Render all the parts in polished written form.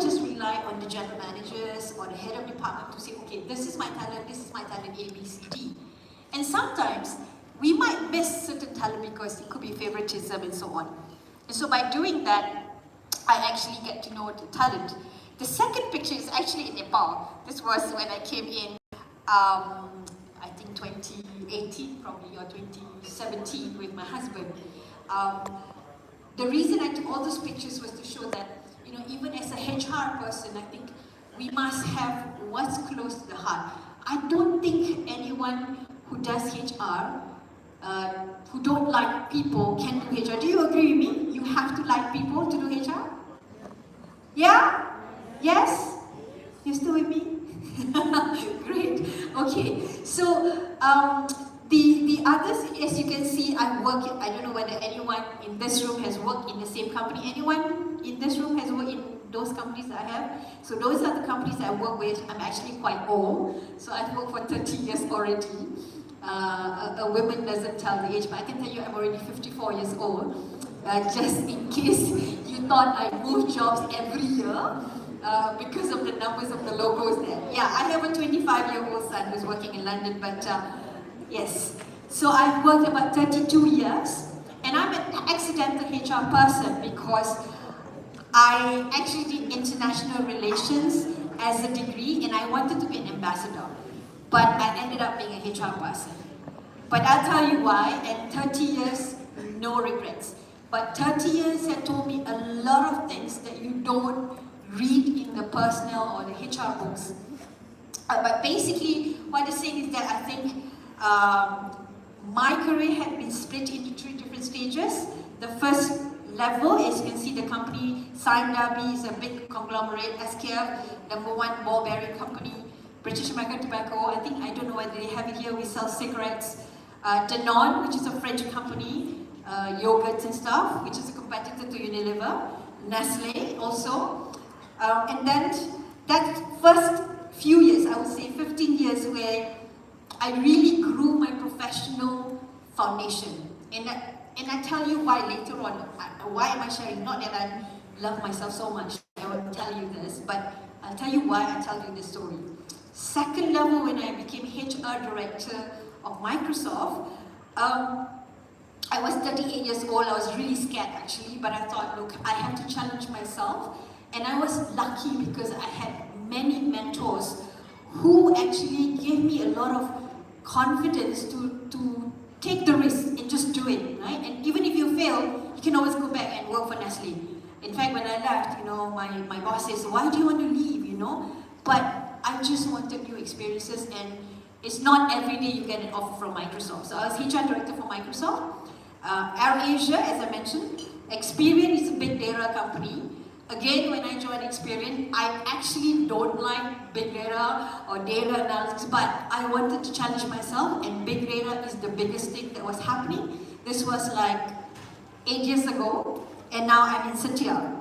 just rely on the general managers or the head of department to say, okay, this is my talent, A, B, C, D. And sometimes we might miss certain talent because it could be favoritism and so on. And so by doing that, I actually get to know the talent. The second picture is actually in Nepal. This was when I came in, I think 2018 probably, or 2017 with my husband. The reason I took all those pictures was to show that, you know, even as a HR person, I think we must have what's close to the heart. I don't think anyone who does HR, who don't like people, can do HR. Do you agree with me? You have to like people to do HR? Yeah? Yes? You still with me? Great. Okay. So the others, as you can see, I work. I don't know whether anyone in this room has worked in the same company. Anyone in this room has worked in those companies that I have? So those are the companies that I work with. I'm actually quite old, so I've worked for 30 years already. A woman doesn't tell the age, but I can tell you I'm already 54 years old. Just in case you thought I moved jobs every year because of the numbers of the logos there. Yeah, I have a 25-year-old son who's working in London, but yes. So I've worked about 32 years, and I'm an accidental HR person because I actually did international relations as a degree, and I wanted to be an ambassador. But I ended up being a HR person. But I'll tell you why, and 30 years, no regrets. But 30 years have taught me a lot of things that you don't read in the personnel or the HR books. But basically, what I'm saying is that I think my career had been split into 3 different stages. The first level, as you can see, the company, Sime Darby is a big conglomerate, SKF, #1 ball bearing company, British American Tobacco, I don't know whether they have it here, we sell cigarettes. Danone, which is a French company, yogurts and stuff, which is a competitor to Unilever. Nestle also. And then that first few years, I would say 15 years, where I really grew my professional foundation. And I tell you why later on. Why am I sharing? Not that I love myself so much, I will tell you this, but I'll tell you why I tell you this story. Second level, when I became HR director of Microsoft, I was 38 years old. I was really scared actually, but I thought, look, I have to challenge myself. And I was lucky because I had many mentors who actually gave me a lot of confidence to take the risk and just do it, right? And even if you fail, you can always go back and work for Nestle. In fact, when I left, you know, my boss says, why do you want to leave, you know? But I just wanted new experiences, and it's not every day you get an offer from Microsoft. So I was HR director for Microsoft. AirAsia, as I mentioned. Experian is a big data company. Again, when I joined Experian, I actually don't like big data or data analytics, but I wanted to challenge myself, and big data is the biggest thing that was happening. This was like 8 years ago, and now I'm in Satya.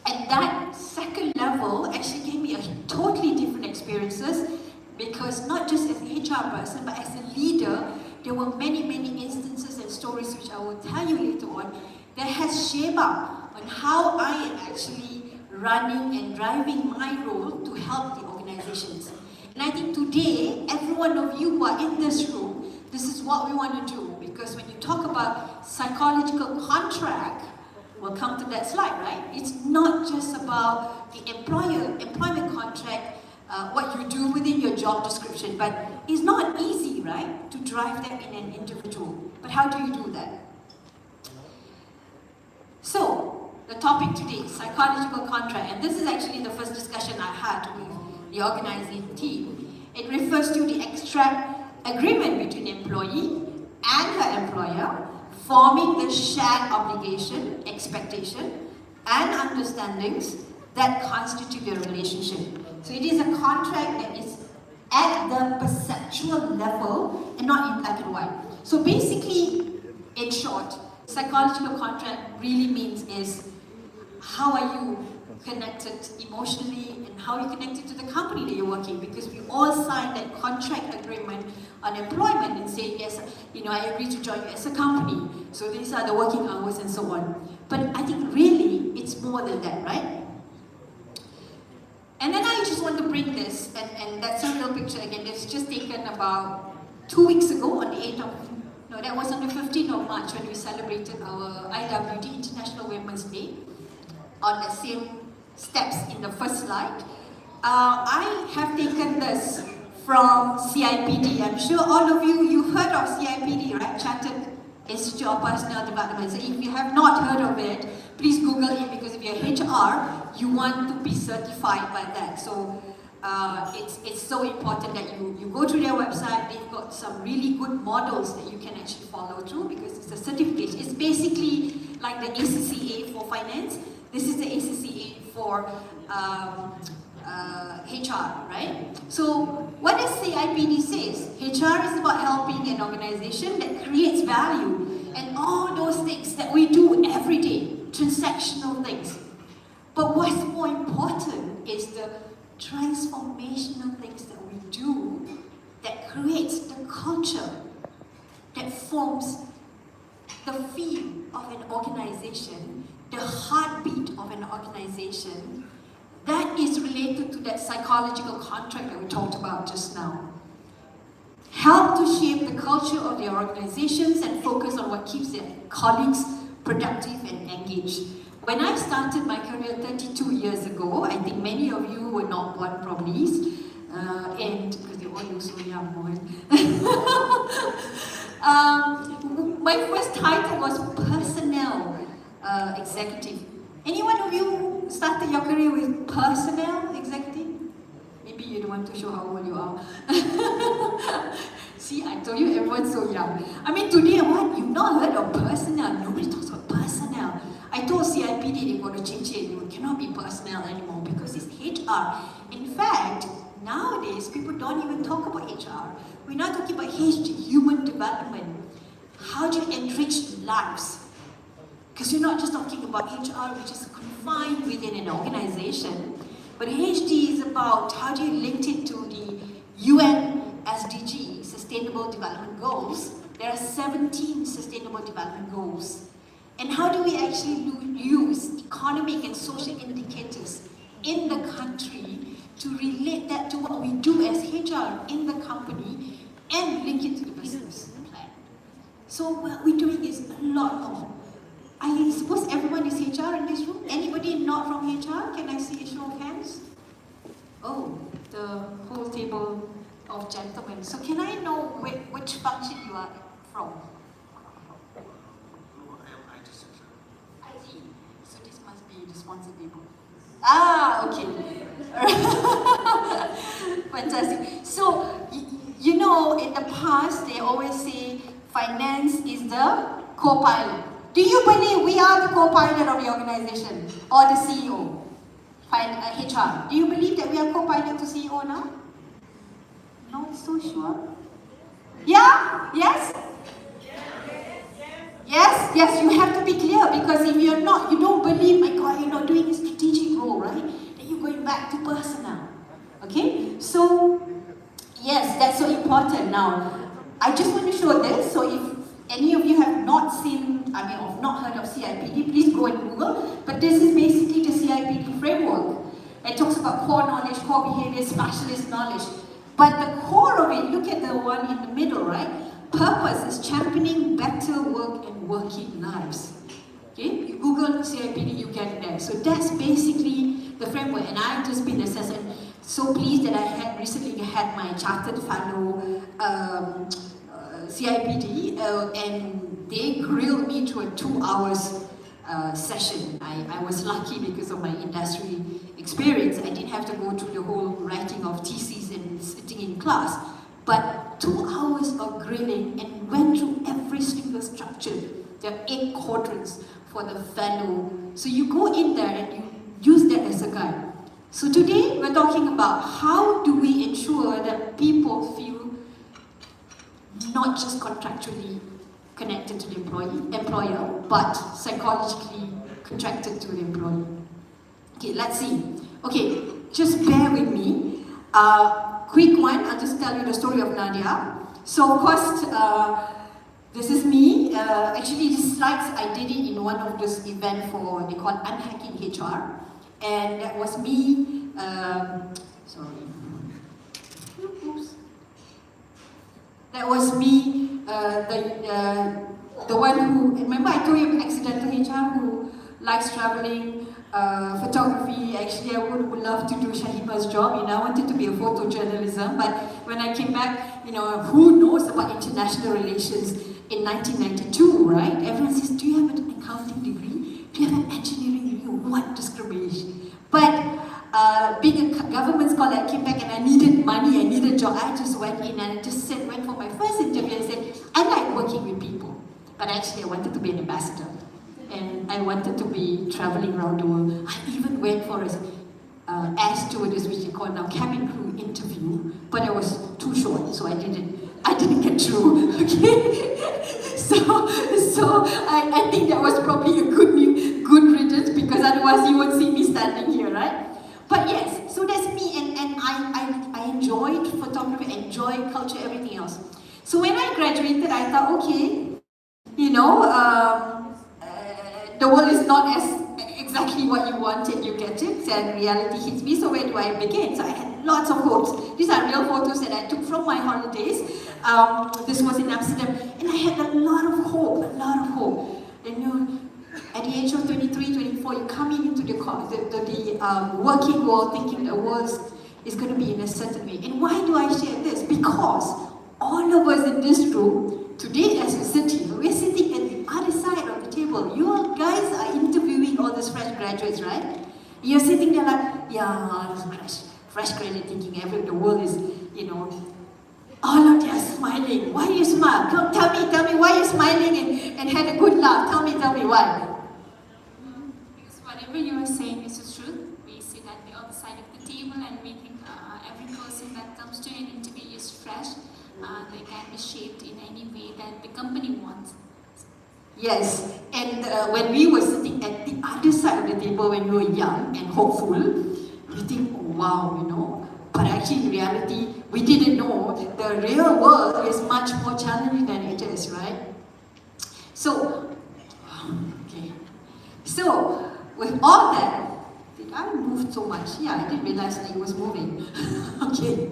And that second level actually gave me a totally different experiences, because not just as a HR person, but as a leader, there were many, many instances and stories which I will tell you later on that has shaped up on how I am actually running and driving my role to help the organizations. And I think today, every one of you who are in this room, this is what we want to do, because when you talk about psychological contract, we'll come to that slide, right? It's not just about the employment contract, what you do within your job description, but it's not easy, right, to drive that in an individual. But how do you do that? So, the topic today, psychological contract, and this is actually the first discussion I had with the organizing team. It refers to the abstract agreement between employee and her employer, forming the shared obligation, expectation, and understandings that constitute a relationship. So it is a contract that is at the perceptual level and not in black and white. So basically, in short, psychological contract really means is how are you connected emotionally and how are you connected to the company that you're working, because we all sign that contract agreement on employment and say, yes, you know, I agree to join you as a company. So these are the working hours and so on. But I think really it's more than that, right? And then I just want to bring this, and that's a real picture again. It's just taken about 2 weeks ago on the 8th of, no, that was on the 15th of March when we celebrated our IWD, International Women's Day, on the same steps in the first slide. I have taken this from CIPD. I'm sure all of you, you've heard of CIPD, right? Chartered Institute of Personal Development. So if you have not heard of it, please Google it, because if you're HR, you want to be certified by that. So it's so important that you go to their website. They've got some really good models that you can actually follow through, because it's a certification. It's basically like the ACCA for finance. This is the ACCA for HR, right? So what does CIPD says? HR is about helping an organization that creates value, and all those things that we do every day, transactional things. But what's more important is the transformational things that we do that creates the culture that forms the feel of an organization, the heartbeat of an organization, that is related to that psychological contract that we talked about just now. Help to shape the culture of their organizations and focus on what keeps their colleagues productive and engaged. When I started my career 32 years ago, I think many of you were not born probably, and because they all look so young, my first title was personnel executive. Any one of you started your career with personnel executive? Maybe you don't want to show how old you are. See, I told you everyone's so young. I mean, today, what? You've not heard of personnel. Nobody talks about personnel. I told CIPD they've got to change it. It cannot be personnel anymore because it's HR. In fact, nowadays, people don't even talk about HR. We're not talking about HD, human development. How do you enrich lives? Because you're not just talking about HR, which is confined within an organization, but HD is about how do you link it to the UN SDG, Sustainable Development Goals. There are 17 Sustainable Development Goals. And how do we actually use economic and social indicators in the country to relate that to what we do as HR in the company and link it to the business plan? So what we're doing is a lot more. I suppose everyone is HR in this room. Anybody not from HR? Can I see a show of hands? Oh, the whole table of gentlemen. So can I know which function you are from? IT. So this must be the sponsor table. Ah, okay. Fantastic. So, you know, in the past, they always say finance is the co-pilot. Do you believe we are the co-pilot of the organization or the CEO? HR. Do you believe that we are co-pilot to CEO now? Not so sure. Yeah? Yes? Yes? Yes, you have to be clear, because if you're not, you don't believe, my God, you're not doing a strategic role, right? Then you're going back to personnel. Okay? So, yes, that's so important. Now, I just want to show this. So if any of you have not seen, or not heard of CIPD, please go and Google. But this is basically the CIPD framework. It talks about core knowledge, core behavior, specialist knowledge. But the core of it, look at the one in the middle, right? Purpose is championing better work and working lives. Okay? You Google CIPD, you get it there. So that's basically the framework. And I've just been assessed, and so pleased that I had recently had my chartered fellow CIPD, and they grilled me through a 2 hours session. I was lucky because of my industry experience. I didn't have to go through the whole writing of theses and sitting in class. But 2 hours of grilling, and went through every single structure. There are 8 quadrants for the fellow. So you go in there and you use that as a guide. So today we're talking about how do we ensure that people feel not just contractually connected to the employer, but psychologically contracted to the employee. Okay, let's see. Okay, just bear with me. Quick one, I'll just tell you the story of Nadia. So of course, this is me. Actually, these slides, I did it in one of those events for, they call Unhacking HR. And that was me, sorry. Oops. That was me, the one who, remember I told you accidental HR who likes traveling, photography. Actually, I would love to do Shahiba's job. I wanted to be a photojournalism, but when I came back, who knows about international relations in 1992, right? Everyone says, do you have an accounting degree? Do you have an engineering degree? What discrimination? But being a government scholar, I came back and I needed money, I needed a job. I just went in and I just went for my first interview and said, I like working with people. But actually I wanted to be an ambassador. And I wanted to be traveling around the world. I even went for an air stewardess, which they call now cabin crew interview, but I was too short, so I didn't get through. Okay, so I think that was probably a good riddance, because otherwise you won't see me standing here, right? But yes, so that's me, and I enjoyed photography, enjoyed culture, everything else. So when I graduated, I thought, okay, the world is not as exactly what you wanted, you get it, and reality hits me, so where do I begin? So I had lots of hopes. These are real photos that I took from my holidays. This was in Amsterdam, and I had a lot of hope, And at the age of 23, 24, you're coming into the working world thinking the world is going to be in a certain way. And why do I share this? Because all of us in this room, today as we sit here, we're sitting at the other side of the table. You all guys are interviewing all these fresh graduates, right? You're sitting there like, yeah, fresh graduate thinking the world is, all of you are smiling. Why do you smile? Come, tell me why you're smiling and had a good laugh. Tell me why. Because whatever you are saying is the truth. We sit at the other side of the table and we think every person that comes to an interview is fresh. They can be shaped in any way that the company wants. Yes, and when we were sitting at the other side of the table when we were young and hopeful, we think, oh, wow, But actually in reality, we didn't know the real world is much more challenging than it is, right? So, with all that, did I move so much? Yeah, I didn't realize that it was moving. Okay.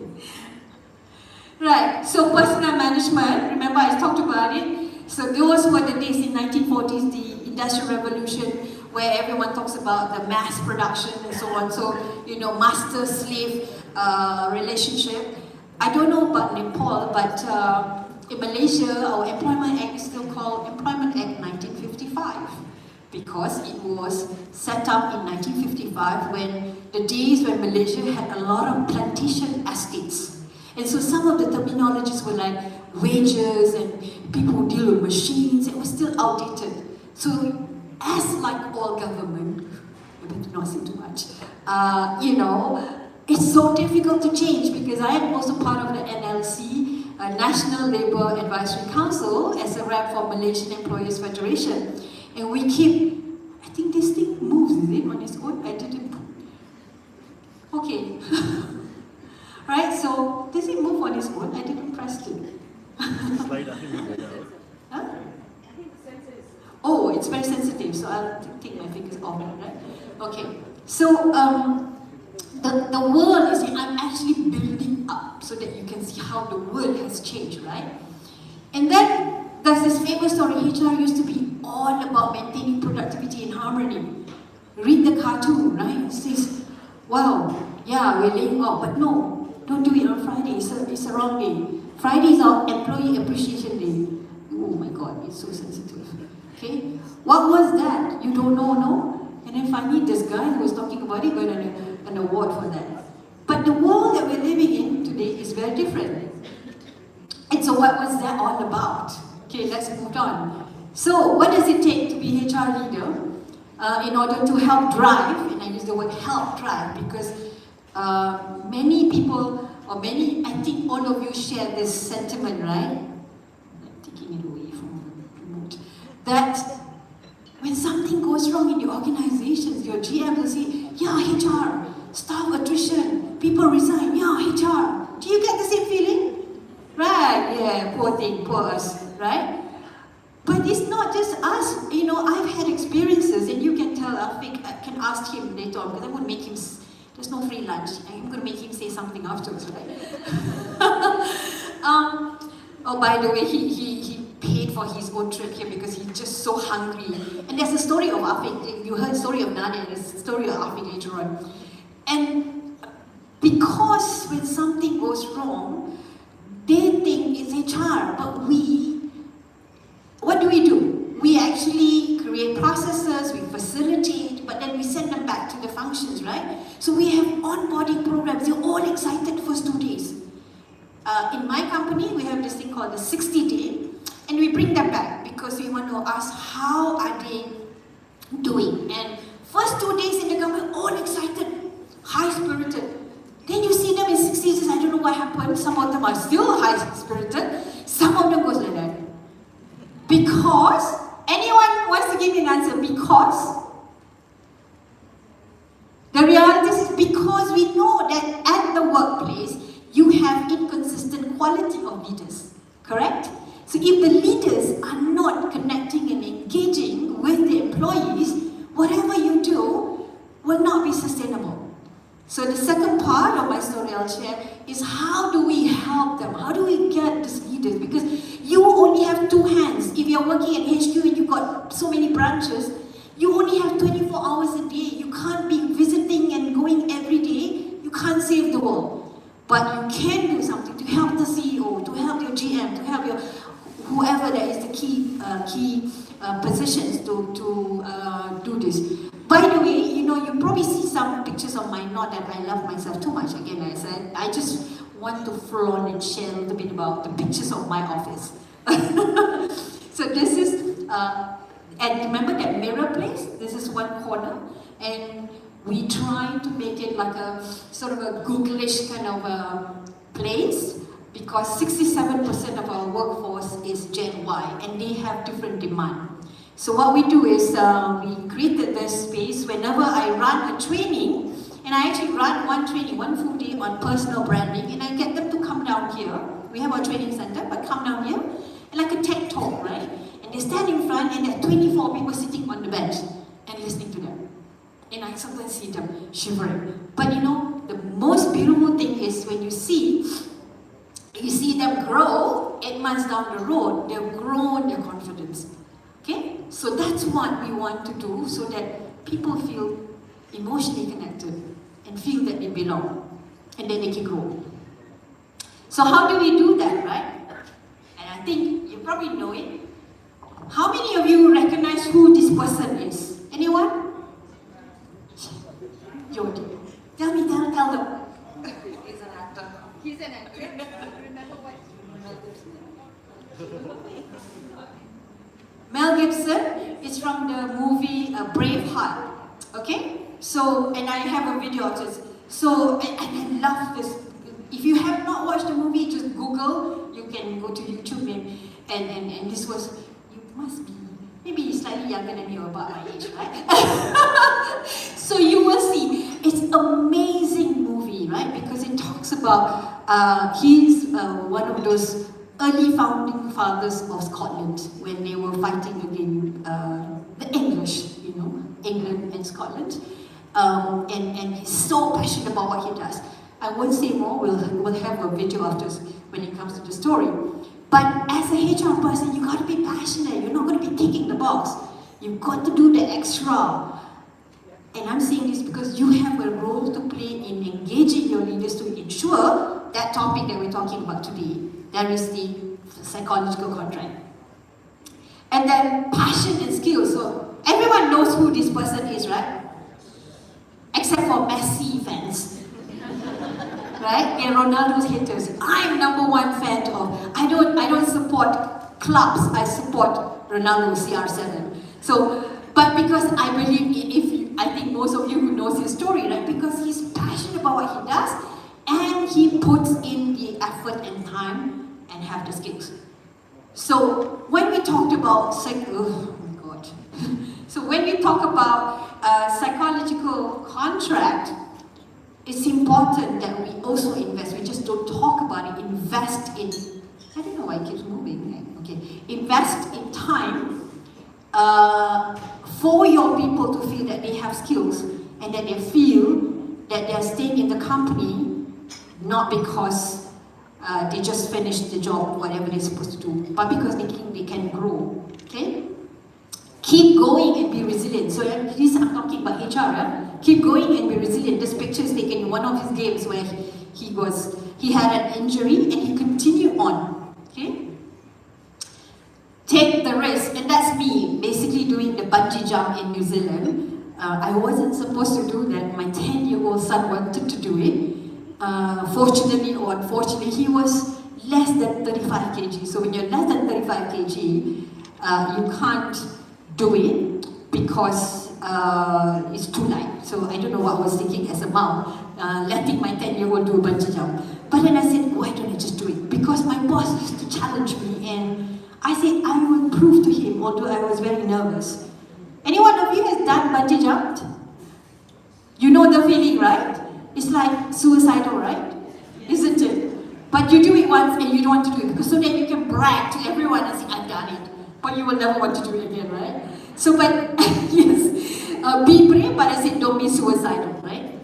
Right, so personal management, remember I talked about it. So those were the days in 1940s, the Industrial Revolution, where everyone talks about the mass production and so on. So, master-slave relationship. I don't know about Nepal, but in Malaysia, our Employment Act is still called Employment Act 1955, because it was set up in 1955 when the days when Malaysia had a lot of plantation estates. And so some of the terminologies were like wages and people who deal with machines. It was still outdated. So as like all government, I better not say too much, it's so difficult to change, because I am also part of the NLC, National Labour Advisory Council, as a rep for Malaysian Employers Federation. And we keep, I think this thing moves, is it, on its own? I didn't. Okay. Right, so does it move on its own? I didn't press it. Slide, I think it will. Huh? Oh, it's very sensitive, so I'll take my fingers off it, right? Okay, so the world is, I'm actually building up so that you can see how the world has changed, right? And then there's this famous story, HR used to be all about maintaining productivity and harmony. Read the cartoon, right? It says, wow, yeah, we're laying off, but no. Don't do it on Friday, it's a wrong day. Friday is our Employee Appreciation Day. Oh my God, it's so sensitive. Okay? What was that? You don't know, no? And then finally this guy who was talking about it got an award for that. But the world that we're living in today is very different. And so what was that all about? Okay, let's move on. So what does it take to be HR leader in order to help drive, and I use the word help drive because many people, I think all of you share this sentiment, right? I'm taking it away from the remote. That when something goes wrong in your organizations, your GM will say, yeah, HR, staff attrition, people resign, yeah, HR. Do you get the same feeling? Right, yeah, poor thing, poor us, right? But it's not just us, I've had experiences, and you can tell, I can ask him later on because I'm going to make him, there's no free lunch, I'm going to make him say something afterwards, right? Oh, by the way, he paid for his own trip here because he's just so hungry. And there's a story of Afiq, you heard the story of Nadia, there's a story of Afiq later on. And because when something goes wrong, they think it's HR, but what do? We actually create processes, we facilitate, but then we send them back to the functions, right? So we have onboarding programs, they're all excited the first 2 days. In my company, we have this thing called the 60-day, and we bring them back because we want to ask how are they doing. And first 2 days in the company, all excited, high-spirited. Then you see them in 60 days, I don't know what happened. Some of them are still high-spirited, some of them goes like that. Because, anyone wants to give me an answer? Because? The reality is because we know that at the workplace, you have inconsistent quality of leaders, correct? So if the leaders are not connecting and engaging with the employees, whatever you do will not be sustainable. So the second part of my story I'll share is how do we help them? How do we get these leaders? Because you only have 2 hands. If you're working at HQ and you've got so many branches, you only have 24 hours a day. You can't be visiting and going every day. You can't save the world. But you can do something to help the CEO, to help your GM, to help your whoever that is the key positions to do this. By the way, you know, you probably see some pictures of mine, not that I love myself too much. Again, I said, I just want to flaunt and share a little bit about the pictures of my office. So this is, and remember that mirror place? This is one corner. And we try to make it like a sort of a Google-ish kind of a place because 67% of our workforce is Gen Y and they have different demand. So what we do is we created this space whenever I run a training, and I actually run one training, one full day on personal branding, and I get them to come down here. We have our training center, but come down here, and like a TED talk, right? And they stand in front and there are 24 people sitting on the bench and listening to them. And I sometimes see them shivering. But you know, the most beautiful thing is when you see them grow 8 months down the road, they've grown their confidence. Okay? So that's what we want to do so that people feel emotionally connected and feel that they belong and then they can grow. So how do we do that, right? And I think you probably know it. How many of you recognize who this person is? Anyone? Jody. Tell them. He's an actor. He's an actor. Remember what? Mel Gibson is from the movie Braveheart. Okay? So, and I have a video of this. So, and I love this. If you have not watched the movie, just Google. You can go to YouTube and this was, you must be, maybe slightly younger than you, about my age, right? So you will see, it's an amazing movie, right? Because it talks about, he's one of those early founding fathers of Scotland when they were fighting against the English, you know, England and Scotland. And he's so passionate about what he does. I won't say more, we'll have a video after when it comes to the story. But as a HR person, you gotta be passionate. You're not gonna be ticking the box. You've got to do the extra. And I'm saying this because you have a role to play in engaging your leaders to ensure that topic that we're talking about today. That is the psychological contract. And then passion and skill. So everyone knows who this person is, right? Except for Messi fans. Right? They're Ronaldo's haters. I'm #1 fan of. I don't support clubs. I support Ronaldo CR7. So, but because I believe I think most of you who knows his story, right? Because he's passionate about what he does, and he puts in the effort and time and have the skills. So when we talked about oh my God. So when we talk about psychological contract, it's important that we also invest. We just don't talk about it. Invest in, I don't know why it keeps moving. Okay, invest in time for your people to feel that they have skills and that they feel that they're staying in the company not because they just finished the job, whatever they're supposed to do, but because they think they can grow. Okay? Keep going and be resilient. So this I'm talking about HR. Keep going and be resilient. This picture is taken in one of his games where he had an injury and he continued on. Okay? Take the risk, and that's me basically doing the bungee jump in New Zealand. I wasn't supposed to do that. My 10-year-old son wanted to do it. Fortunately or unfortunately, he was less than 35 kg. So when you're less than 35 kg, you can't do it because it's too light. So I don't know what I was thinking as a mom, letting my 10-year-old do a bungee jump. But then I said, why don't I just do it? Because my boss used to challenge me, and I said I will prove to him, although I was very nervous. Any one of you has done bungee jumped? You know the feeling, right? It's like suicidal, right? Isn't it? But you do it once and you don't want to do it because so then you can brag to everyone and say, I've done it. But you will never want to do it again, right? So, but yes, be brave, but I said don't be suicidal, right?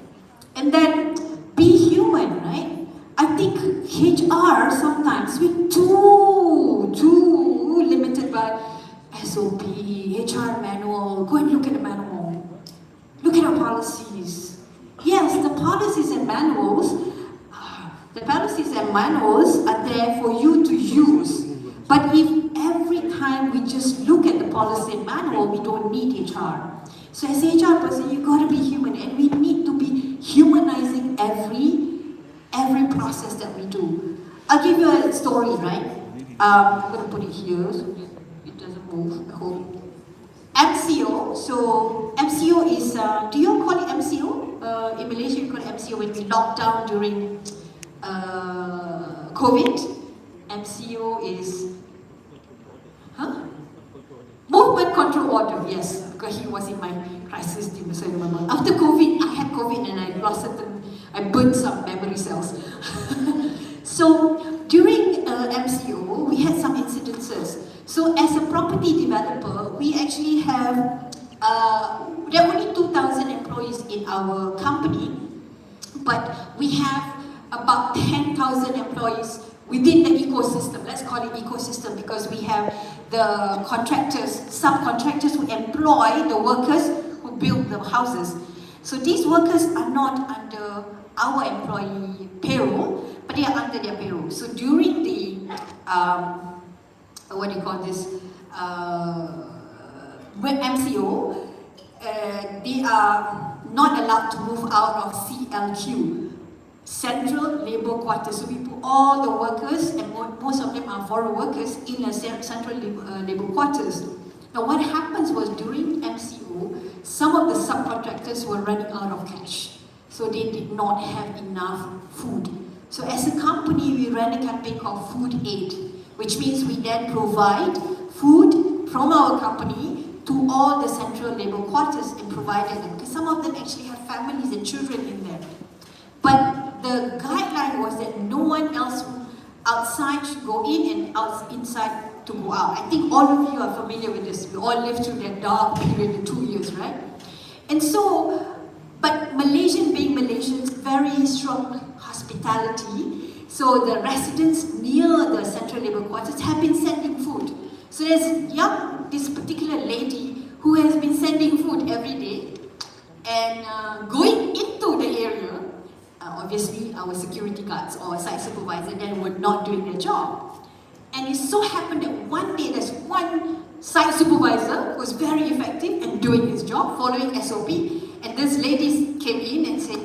And then be human, right? I think HR sometimes we're too limited by SOP, HR manual. Go and look at the manual. Look at our policies. Yes, the policies and manuals are there for you to use. But if every time we just look at the policy and manual, we don't need HR. So as an HR person, you got to be human, and we need to be humanizing every process that we do. I'll give you a story, right? I'm going to put it here so it doesn't move. I hope. MCO. So MCO is, do you call it MCO? In Malaysia, you call it MCO when we locked down during COVID. MCO is, movement control order, yes, because he was in my crisis team, so I remember. After COVID, I had COVID and I burned some memory cells. So during MCO, we had some incidences. So as a property developer, we actually have, there are only 2,000 employees in our company, but we have about 10,000 employees within the ecosystem. Let's call it ecosystem because we have the contractors, subcontractors who employ the workers who build the houses. So these workers are not under our employee payroll, but they are under their payroll. So during the, what do you call this, MCO, they are not allowed to move out of CLQ. Central Labour Quarters. So we put all the workers, and most of them are foreign workers, in a Central Labour Quarters. Now what happens was during MCO, some of the subcontractors were running out of cash. So they did not have enough food. So as a company, we ran a campaign called Food Aid, which means we then provide food from our company to all the Central Labour Quarters and provided them. Because some of them actually have families and children in there. But the guideline was that no one else outside should go in and inside to go out. I think all of you are familiar with this. We all lived through that dark period in 2 years, right? And so, but Malaysian being Malaysians, very strong hospitality. So the residents near the Central Labour Quarters have been sending food. So there's this particular lady who has been sending food every day and going into the area. Obviously, our security guards or site supervisor then were not doing their job. And it so happened that one day there's one site supervisor who was very effective and doing his job, following SOP. And this lady came in and said,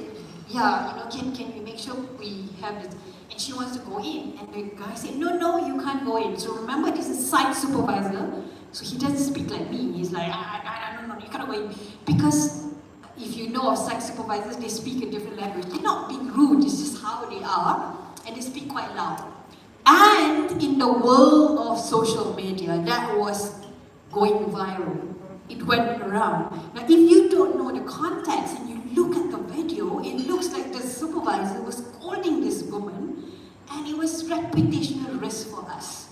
yeah, can we make sure we have this? And she wants to go in. And the guy said, no, you can't go in. So remember, this is site supervisor. So he doesn't speak like me. He's like, no, you can't go in. Because if you know of site supervisors, they speak a different language. They're not being rude, it's just how they are, and they speak quite loud. And in the world of social media, that was going viral. It went around. Now, if you don't know the context and you look at the video, it looks like the supervisor was scolding this woman, and it was reputational risk for us.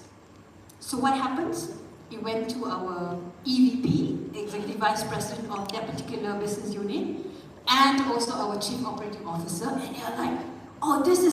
So what happens? He went to our EVP, Executive Vice President of that particular business unit, and also our Chief Operating Officer, and they're like, oh, this is